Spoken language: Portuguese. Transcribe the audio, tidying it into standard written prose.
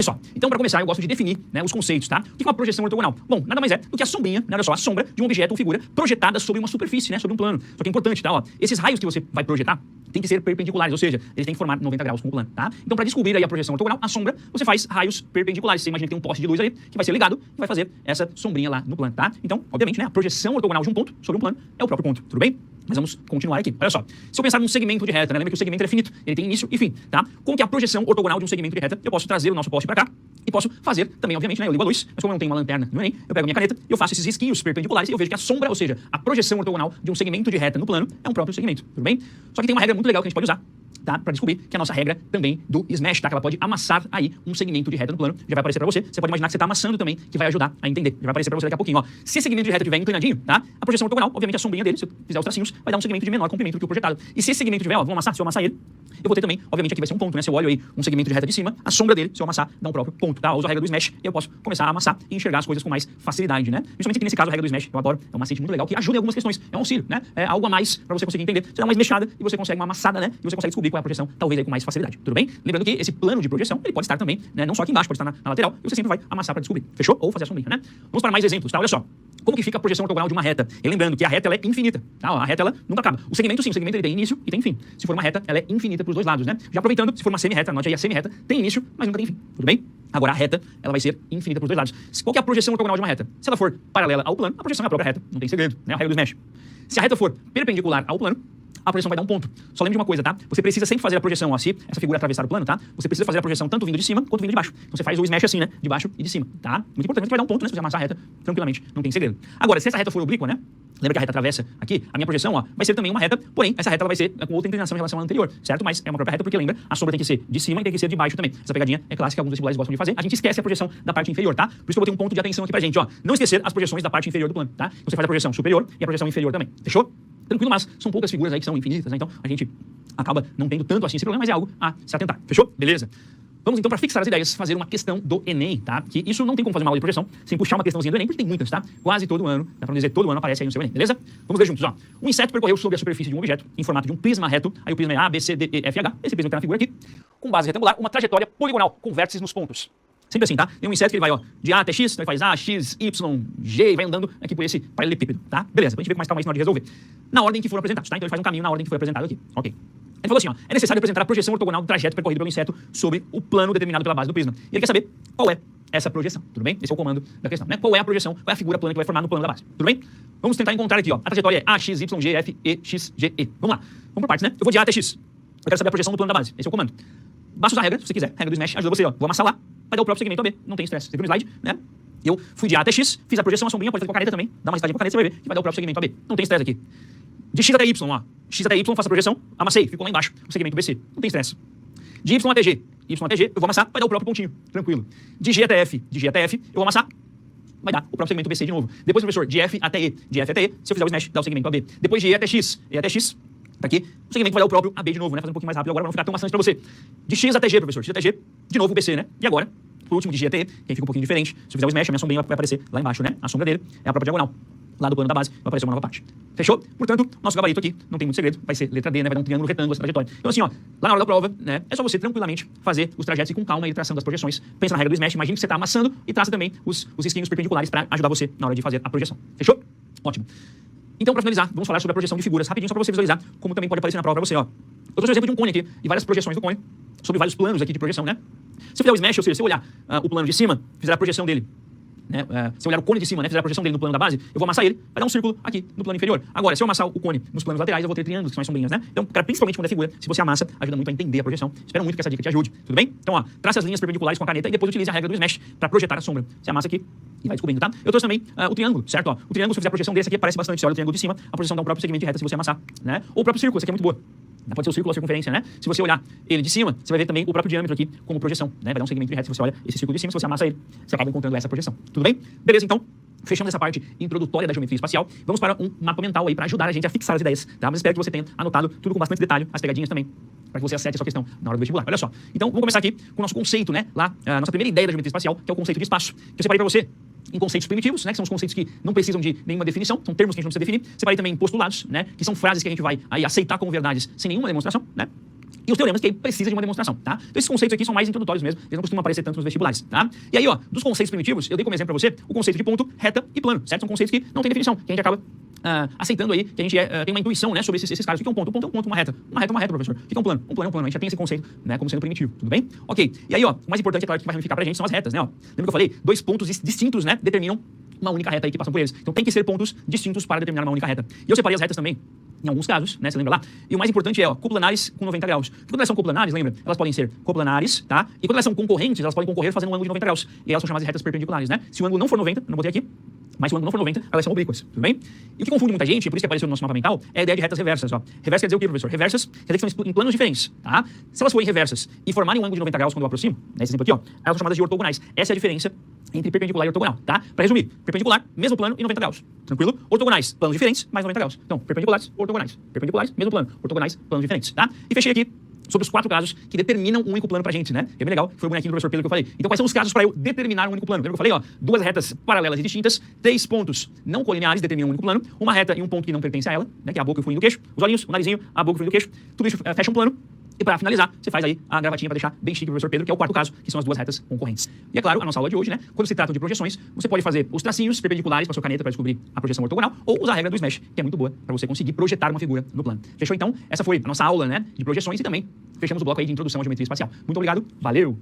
Só. Então, para começar, eu gosto de definir, né, os conceitos, tá? O que é uma projeção ortogonal? Bom, nada mais é do que a sombrinha, né, olha só, a sombra de um objeto ou figura projetada sobre uma superfície, né, sobre um plano. Só que é importante, tá? Ó, esses raios que você vai projetar têm que ser perpendiculares, ou seja, eles têm que formar 90 graus com o plano, tá? Então, para descobrir aí a projeção ortogonal, a sombra, você faz raios perpendiculares. Você imagina que tem um poste de luz ali que vai ser ligado e vai fazer essa sombrinha lá no plano, tá? Então, obviamente, né, a projeção ortogonal de um ponto sobre um plano é o próprio ponto, tudo bem? Mas vamos continuar aqui. Olha só. Se eu pensar num segmento de reta, né? Lembra que o segmento é finito, ele tem início e fim, tá? Como que é a projeção ortogonal de um segmento de reta? Eu posso trazer o nosso poste para cá e posso fazer também, obviamente, né? Eu ligo a luz, mas como eu não tenho uma lanterna no Enem, eu pego a minha caneta e eu faço esses risquinhos perpendiculares e eu vejo que a sombra, ou seja, a projeção ortogonal de um segmento de reta no plano é um próprio segmento, tudo bem? Só que tem uma regra muito legal que a gente pode usar, tá? Para descobrir que é a nossa regra também do smash, tá? Que ela pode amassar aí um segmento de reta no plano. Já vai aparecer para você. Você pode imaginar que você tá amassando também, que vai ajudar a entender. Já vai aparecer para você daqui a pouquinho, ó. Se esse segmento de reta estiver inclinadinho, tá? A projeção ortogonal, obviamente a sombrinha dele, se eu fizer os tracinhos, vai dar um segmento de menor comprimento do que o projetado. E se esse segmento tiver, ó, vamos amassar, se eu amassar ele, eu vou ter também, obviamente aqui vai ser um ponto, né? Se eu olho aí um segmento de reta de cima, a sombra dele, se eu amassar, dá um próprio ponto, tá? Eu uso a regra do smash e eu posso começar a amassar e enxergar as coisas com mais facilidade, né? Principalmente aqui nesse caso, a regra do smash, eu adoro, é um macete muito legal que ajuda em algumas questões. É um auxílio, né? É algo a mais para você conseguir entender. Você dá uma smashada e você consegue uma amassada, né? E você consegue descobrir qual é a projeção, talvez aí com mais facilidade, tudo bem? Lembrando que esse plano de projeção, ele pode estar também, né? Não só aqui embaixo, pode estar na lateral, e você sempre vai amassar para descobrir, fechou? Ou fazer a sombrinha, né? Vamos para mais exemplos, tá? Olha só. Como que fica a projeção ortogonal de uma reta? E lembrando que a reta ela é infinita, tá? A reta ela nunca acaba. O segmento sim, o segmento ele tem início e tem fim. Se for uma reta, ela é infinita para os dois lados, né? Já aproveitando, se for uma semi-reta, anote aí a semi-reta tem início, mas nunca tem fim, tudo bem? Agora a reta, ela vai ser infinita para os dois lados. Qual que é a projeção ortogonal de uma reta? Se ela for paralela ao plano, a projeção é a própria reta, não tem segredo, né? A regra do smash. Se a reta for perpendicular ao plano, a projeção vai dar um ponto. Só lembre de uma coisa, tá? Você precisa sempre fazer a projeção, ó, se essa figura atravessar o plano, tá? Você precisa fazer a projeção tanto vindo de cima quanto vindo de baixo. Então você faz o smash assim, né? De baixo e de cima, tá? Muito importante, que vai dar um ponto, né? Se você amassar a reta tranquilamente, não tem segredo. Agora, se essa reta for oblíqua, né? Lembra que a reta atravessa aqui? A minha projeção, ó, vai ser também uma reta, porém, essa reta ela vai ser com outra inclinação em relação à anterior, certo? Mas é uma própria reta porque lembra, a sombra tem que ser de cima e tem que ser de baixo também. Essa pegadinha é clássica, alguns vestibulares gostam de fazer. A gente esquece a projeção da parte inferior, tá? Por isso que eu botei um ponto de atenção aqui pra gente, ó. Não esquecer as projeções da parte inferior do plano, tá? Você faz a projeção superior e a projeção inferior também. Fechou? Tranquilo, mas são poucas figuras aí que são infinitas, né? Então a gente acaba não tendo tanto assim esse problema, mas é algo a se atentar. Fechou? Beleza? Vamos então, para fixar as ideias, fazer uma questão do Enem, tá? Que isso não tem como fazer uma aula de projeção sem puxar uma questãozinha do Enem, porque tem muitas, tá? Quase todo ano, dá pra dizer, todo ano aparece aí no seu Enem, beleza? Vamos ver juntos, ó. Um inseto percorreu sobre a superfície de um objeto em formato de um prisma reto, aí o prisma é A, B, C, D, E, F, H, esse prisma que tá na figura aqui, com base retangular, uma trajetória poligonal, com vértices nos pontos. Sempre assim, tá? Tem um inseto que ele vai, ó, de A até X, então ele faz A, X, Y, G, e vai andando aqui por esse paralelepípedo, tá? Beleza, pra gente ver com mais calma isso na hora de resolver. Na ordem que foram apresentados, tá? Então ele faz um caminho na ordem que foi apresentado aqui, ok. Ele falou assim, ó, é necessário apresentar a projeção ortogonal do trajeto percorrido pelo inseto sobre o plano determinado pela base do prisma. E ele quer saber qual é essa projeção, tudo bem? Esse é o comando da questão, né? Qual é a projeção, qual é a figura plana que vai formar no plano da base, tudo bem? Vamos tentar encontrar aqui, ó, a trajetória é A, X, Y, G, F, E, X, G, E. Vamos lá, vamos por partes, né? Eu vou de A até X. Eu quero saber a projeção do plano da base, esse é o comando. Basta usar a regra, se você quiser, regra do smash, ajuda você, ó. Vou amassar lá, vai dar o próprio segmento AB, não tem estresse. Você viu no slide, né? Eu fui de A até X, fiz a projeção, a sombrinha, pode fazer com a caneta também, dá uma estadinha com a caneta, você vai ver que vai dar o próprio segmento AB. Não tem estresse aqui. De X até Y, ó. X até Y, faço a projeção, amassei, ficou lá embaixo, o segmento BC. Não tem estresse. De Y até G, eu vou amassar, vai dar o próprio pontinho, tranquilo. De G até F, eu vou amassar, vai dar o próprio segmento BC de novo. Depois, professor, de F até E, se eu fizer o smash, dá o segmento AB. Depois de E até X, tá aqui, o segmento vai dar o próprio AB de novo, né? Fazendo um pouquinho mais rápido agora, pra não ficar tão maçante pra você. De X até G, professor, X até G, de novo o BC, né? E agora, por último, de G até E, que aí fica um pouquinho diferente. Se eu fizer o smash, a minha sombrinha vai aparecer lá embaixo, né? A sombra dele é a própria diagonal. Lá do plano da base, vai aparecer uma nova parte. Fechou? Portanto, nosso gabarito aqui não tem muito segredo, vai ser letra D, né? Vai dar um triângulo retângulo essa trajetória. Então assim, ó, lá na hora da prova, né? É só você tranquilamente fazer os trajetos e com calma ir traçando as projeções. Pensa na regra do smash, imagine que você tá amassando e traça também os risquinhos perpendiculares para ajudar você na hora de fazer a projeção. Fechou? Ótimo. Então, para finalizar, vamos falar sobre a projeção de figuras rapidinho, só para você visualizar como também pode aparecer na prova para você, ó. Eu trouxe um exemplo de um cone aqui e várias projeções do cone sobre vários planos aqui de projeção, né? Se eu fizer o smash, ou seja, se eu olhar o plano de cima, fizer a projeção dele, né? Se eu olhar o cone de cima, né? Fizer a projeção dele no plano da base, eu vou amassar ele, vai dar um círculo aqui no plano inferior. Agora, se eu amassar o cone nos planos laterais, eu vou ter triângulos, que são as sombrinhas, né? Então, cara, principalmente quando é figura, se você amassa, ajuda muito a entender a projeção. Espero muito que essa dica te ajude, tudo bem? Então, ó, traça as linhas perpendiculares com a caneta e depois utilize a regra do smash para projetar a sombra. Você amassa aqui e vai descobrindo, tá? Eu trouxe também o triângulo, certo? Ó, o triângulo, se eu fizer a projeção desse aqui, aparece bastante. Se olha o triângulo de cima, a projeção dá um próprio segmento de reta se você amassar, né? Ou o próprio círculo, essa aqui é muito boa. Pode ser o círculo ou a circunferência, né? Se você olhar ele de cima, você vai ver também o próprio diâmetro aqui como projeção, né? Vai dar um segmento de reta se você olha esse círculo de cima, se você amassa ele, você acaba encontrando essa projeção. Tudo bem? Beleza, então. Fechamos essa parte introdutória da geometria espacial. Vamos para um mapa mental aí para ajudar a gente a fixar as ideias, tá? Mas espero que você tenha anotado tudo com bastante detalhe, as pegadinhas também, para que você acerte a sua questão na hora do vestibular. Olha só. Então, vamos começar aqui com o nosso conceito, né? Lá, a nossa primeira ideia da geometria espacial, que é o conceito de espaço. Que eu separei para você em conceitos primitivos, né? Que são os conceitos que não precisam de nenhuma definição, são termos que a gente não precisa definir. Separei também em postulados, né? Que são frases que a gente vai aí aceitar como verdades sem nenhuma demonstração, né? e os teoremas que aí precisa de uma demonstração, tá? Então esses conceitos aqui são mais introdutórios mesmo, eles não costumam aparecer tanto nos vestibulares, tá? E aí, ó, dos conceitos primitivos, eu dei como exemplo pra você o conceito de ponto, reta e plano, certo? São conceitos que não tem definição, que a gente acaba aceitando aí, que a gente tem uma intuição, né, sobre esses caras. O que é um ponto? Um ponto é um ponto, uma reta, professor. O que é um plano? Um plano é um plano, a gente já tem esse conceito, né, como sendo primitivo, tudo bem? Ok, e aí, ó, o mais importante, é claro, que vai ramificar pra gente são as retas, né, ó. Lembra que eu falei? Dois pontos distintos, né, determinam uma única reta aí que passam por eles. Então tem que ser pontos distintos para determinar uma única reta. E eu separei as retas também, em alguns casos, né, você lembra lá? E o mais importante é, ó, coplanares com 90 graus. E quando elas são coplanares, lembra? Elas podem ser coplanares, tá? E quando elas são concorrentes, elas podem concorrer fazendo um ângulo de 90 graus. E elas são chamadas de retas perpendiculares, né? Se o ângulo não for 90, não botei aqui, mas se o ângulo não for 90, elas são oblíquas, tudo bem? E o que confunde muita gente, por isso que apareceu no nosso mapa mental, é a ideia de retas reversas, ó. Reversa quer dizer o quê, professor? Reversas quer dizer que estão em planos diferentes, tá? Se elas forem reversas e formarem um ângulo de 90 graus quando eu aproximo, nesse exemplo aqui, ó, elas são chamadas de ortogonais. Essa é a diferença entre perpendicular e ortogonal, tá? Pra resumir, perpendicular, mesmo plano e 90 graus. Tranquilo? Ortogonais, planos diferentes, mais 90 graus. Então, perpendiculares, ortogonais. Perpendiculares, mesmo plano. Ortogonais, planos diferentes, tá? E fechei aqui sobre os 4 casos que determinam um único plano pra gente, né? É bem legal, que foi o bonequinho do professor Pedro que eu falei. Então, quais são os casos para eu determinar um único plano? Lembra que eu falei, ó, 2 retas paralelas e distintas, 3 pontos não colineares determinam um único plano, uma reta e um ponto que não pertence a ela, né? Que é a boca e o furinho do queixo, os olhinhos, o narizinho, a boca e o furinho do queixo, tudo isso fecha um plano. E para finalizar, você faz aí a gravatinha para deixar bem chique o professor Pedro, que é o 4º caso, que são as 2 retas concorrentes. E é claro, a nossa aula de hoje, né? Quando se trata de projeções, você pode fazer os tracinhos perpendiculares com a sua caneta para descobrir a projeção ortogonal, ou usar a regra do Smash, que é muito boa para você conseguir projetar uma figura no plano. Fechou? Então, essa foi a nossa aula, né, de projeções e também fechamos o bloco aí de introdução à geometria espacial. Muito obrigado, valeu!